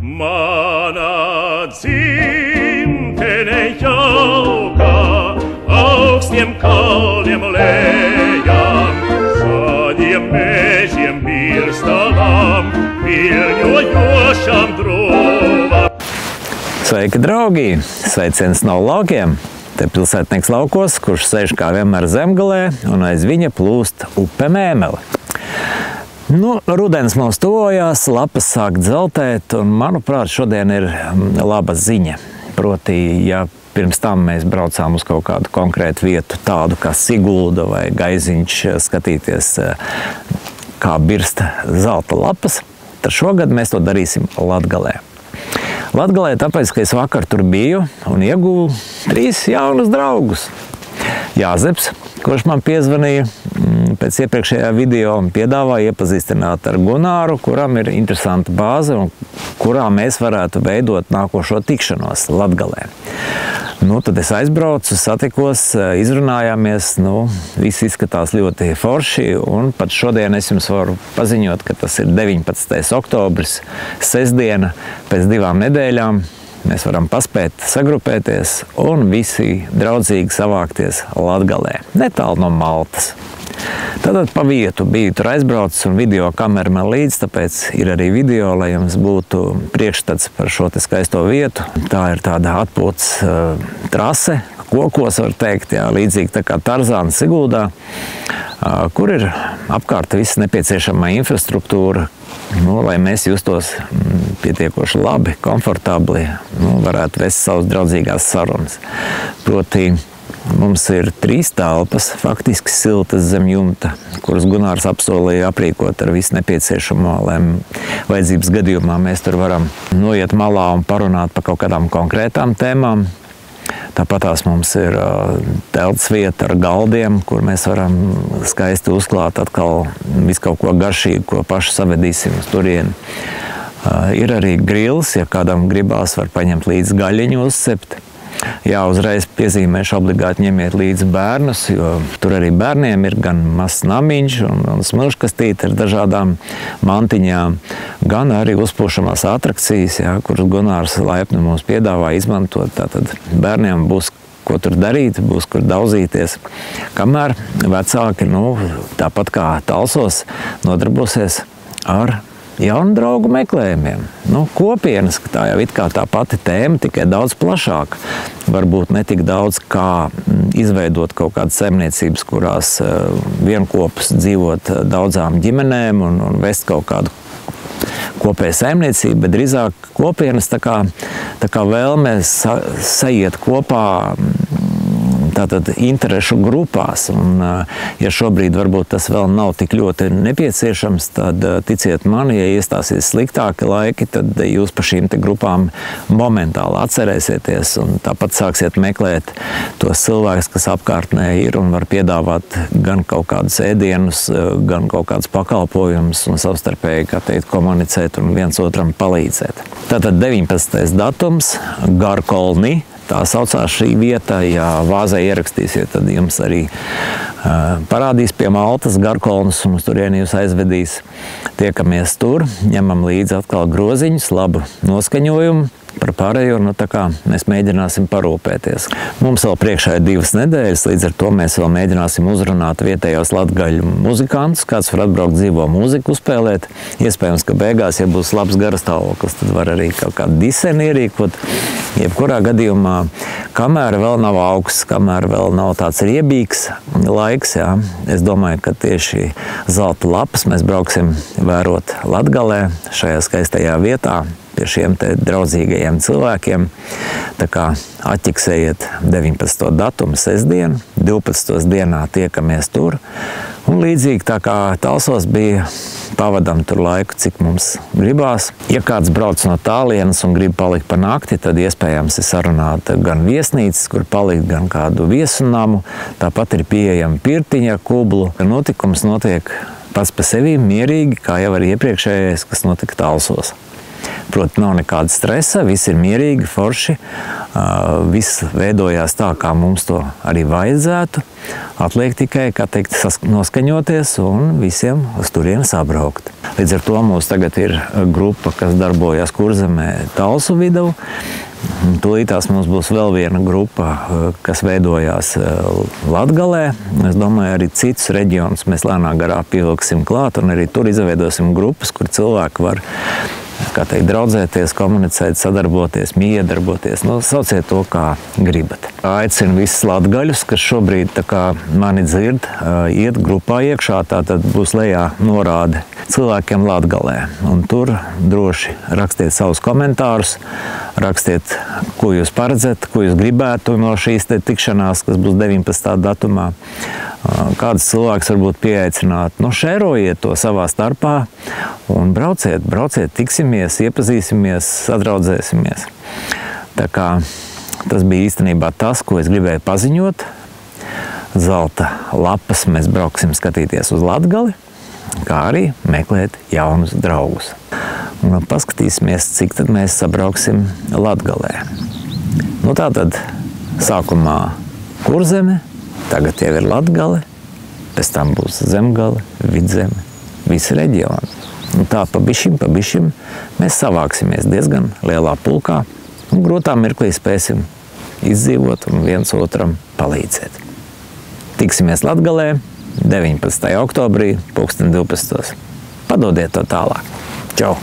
Mana dzimtene jauka, augstiem kalniem lejām, zaļiem mežiem birstalām, viļņojošām drūvām. Sveiki, draugi! Sveiciens no laukiem! Te pilsētnieks laukos, kurš sēž kā vienmēr zemgalē, un aiz viņa plūst upe Mēmele. Rudens mums tuvojās, lapas sāk dzeltēt, un, manuprāt, šodien ir laba ziņa. Proti, ja pirms tam mēs braucām uz kaut kādu konkrētu vietu, tādu kā Sigulda vai Gaiziņš, skatīties, kā birsta zelta lapas, tad šogad mēs to darīsim Latgalē. Latgalē tāpēc, ka es vakar tur biju un ieguvu 3 jaunus draugus. Jāzeps, kurš man piezvanīja pēc iepriekšējā video un piedāvāja iepazīstināt ar Gunāru, kuram ir interesanta bāze un kurā mēs varētu veidot nākošo tikšanos Latgalē. Tad es aizbraucu, satikos, izrunājāmies, viss izskatās ļoti forši, un pat šodien es jums varu paziņot, ka tas ir 19. oktobris, sestdiena, pēc 2 nedēļām. Mēs varam paspēt sagrupēties un visi draudzīgi savākties Latgalē, netālu no Maltas. Tātad pa vietu biju tur aizbraucis un video kamera man līdz, tāpēc ir arī video, lai jums būtu priekšstats par šo te skaisto vietu. Tā ir tāda atpūtas trase, kokos var teikt, jā, līdzīgi tā kā Tarzāna Siguldā, kur ir apkārt viss nepieciešamā infrastruktūra, lai mēs justos pietiekoši labi, komfortabli, varētu vest savas draudzīgās sarunas. Proti, mums ir 3 telpas, faktiski siltas zem jumta, kuras Gunārs apsolīja aprīkot ar visu nepieciešamo, lai vajadzības gadījumā mēs tur varam noiet malā un parunāt par kaut kādām konkrētām tēmām. Tāpatās mums ir telts vieta ar galdiem, kur mēs varam skaisti uzklāt atkal visu kaut ko garšīgu, ko paši savedīsim uz turieni. Ir arī grils, ja kādam gribās, var paņemt līdzi gaļiņu uzcept. Jā, uzreiz piezīmēšu, obligāti ņemiet līdzi bērnus, jo tur arī bērniem ir gan mazs namiņš un smilškastīte ar dažādām mantiņām, gan arī uzpūšamās atrakcijas, jā, kuras Gunārs laipni mums piedāvā izmantot. Tātad bērniem būs ko tur darīt, būs kur daudzīties, kamēr vecāki, tāpat kā Talsos, nodarbosies ar jaunu draugu meklējumiem. Kopienas, tā jau it kā tā pati tēma, tikai daudz plašāk. Varbūt ne tik daudz, kā izveidot kaut kādas saimniecības, kurās vienkopus dzīvot daudzām ģimenēm un vest kaut kādu kopēju saimniecību, bet drīzāk kopienas tā kā vēlme sajiet kopā tātad interešu grupās, un ja šobrīd varbūt tas vēl nav tik ļoti nepieciešams, tad ticiet man, ja iestāsies sliktāki laiki, tad jūs par šīm te grupām momentāli atcerēsieties un tāpat sāksiet meklēt tos cilvēkus, kas apkārtnē ir un var piedāvāt gan kaut kādus ēdienus, gan kaut kādus pakalpojumus un savstarpēji, kā teikt, komunicēt un viens otram palīdzēt. Tātad 19. datums, Garkolni. Tā saucās šī vieta, ja vāzē ierakstīsiet, tad jums arī parādīs pie Maltas Garkolnus un uz turieni jūs aizvedīs. Tiekamies tur, ņemam līdzi atkal groziņus, labu noskaņojumu. Par pārējo, tā kā mēs mēģināsim parūpēties. Mums vēl priekšā ir 2 nedēļas, līdz ar to mēs vēl mēģināsim uzrunāt vietējos latgaļu muzikantus, kāds var atbraukt dzīvo mūziku uzspēlēt. Iespējams, ka beigās, ja būs labs garastāvoklis, tad var arī kaut kādu diseni ierīkot. Jebkurā gadījumā, kamēr vēl nav augsts, kamēr vēl nav tāds riebīgs laiks, jā, es domāju, ka tieši zelta lapas mēs brauksim vērot Latgalē, šajā skaistajā vietā, pie šiem te draudzīgajiem cilvēkiem. Tā kā atķiksējiet 19. datumu sestdienu, 12. dienā tiekamies tur. Un līdzīgi tā kā Talsos bija, pavadam tur laiku, cik mums gribās. Ja kāds brauc no tālienes un grib palikt pa nakti, tad iespējams ir sarunāt gan viesnīcas, kur palikt, gan kādu viesunamu. Tāpat ir pieejama pirtiņa ar kublu. Notikums notiek pats pa sevi mierīgi, kā jau arī iepriekšējais, kas notika Talsos. Proti, nav nekāda stresa, viss ir mierīgi, forši, viss veidojās tā, kā mums to arī vajadzētu. Atliek tikai, kā teikt, noskaņoties un visiem uz turieni sabraukt. Līdz ar to mums tagad ir grupa, kas darbojas Kurzemē Talsu vidū. Tūlītās mums būs vēl viena grupa, kas veidojās Latgalē. Es domāju, arī citus reģionus mēs lēnā garā pievilksim klāt, un arī tur izveidosim grupas, kur cilvēki var, kā teikt, draudzēties, komunicēt, sadarboties, miedarboties. Nu, sauciet to, kā gribat. Aicinu visus latgaļus, kas šobrīd tā kā mani dzird, iet grupā iekšā, tātad būs lejā norāde cilvēkiem Latgalē. Un tur droši rakstiet savus komentārus, rakstiet, ko jūs paredzat, ko jūs gribētu no šīs tikšanās, kas būs 19. datumā. Kāds cilvēks varbūt pieaicināt, šērojiet to savā starpā un brauciet, tiksimies, iepazīsimies, sadraudzēsimies. Tā kā tas bija īstenībā tas, ko es gribēju paziņot. Zelta lapas mēs brauksim skatīties uz Latgali, kā arī meklēt jaunus draugus. Un paskatīsimies, cik tad mēs sabrauksim Latgalē. Tātad sākumā Kurzeme, tagad jau ir Latgale, pēc tam būs Zemgale, Vidzeme, visi reģioni. Tā pa bišķim mēs savāksimies diezgan lielā pulkā un grūtā mirklī spēsim izdzīvot un viens otram palīdzēt. Tiksimies Latgalē 19. oktobrī 12. Padodiet to tālāk. Čau!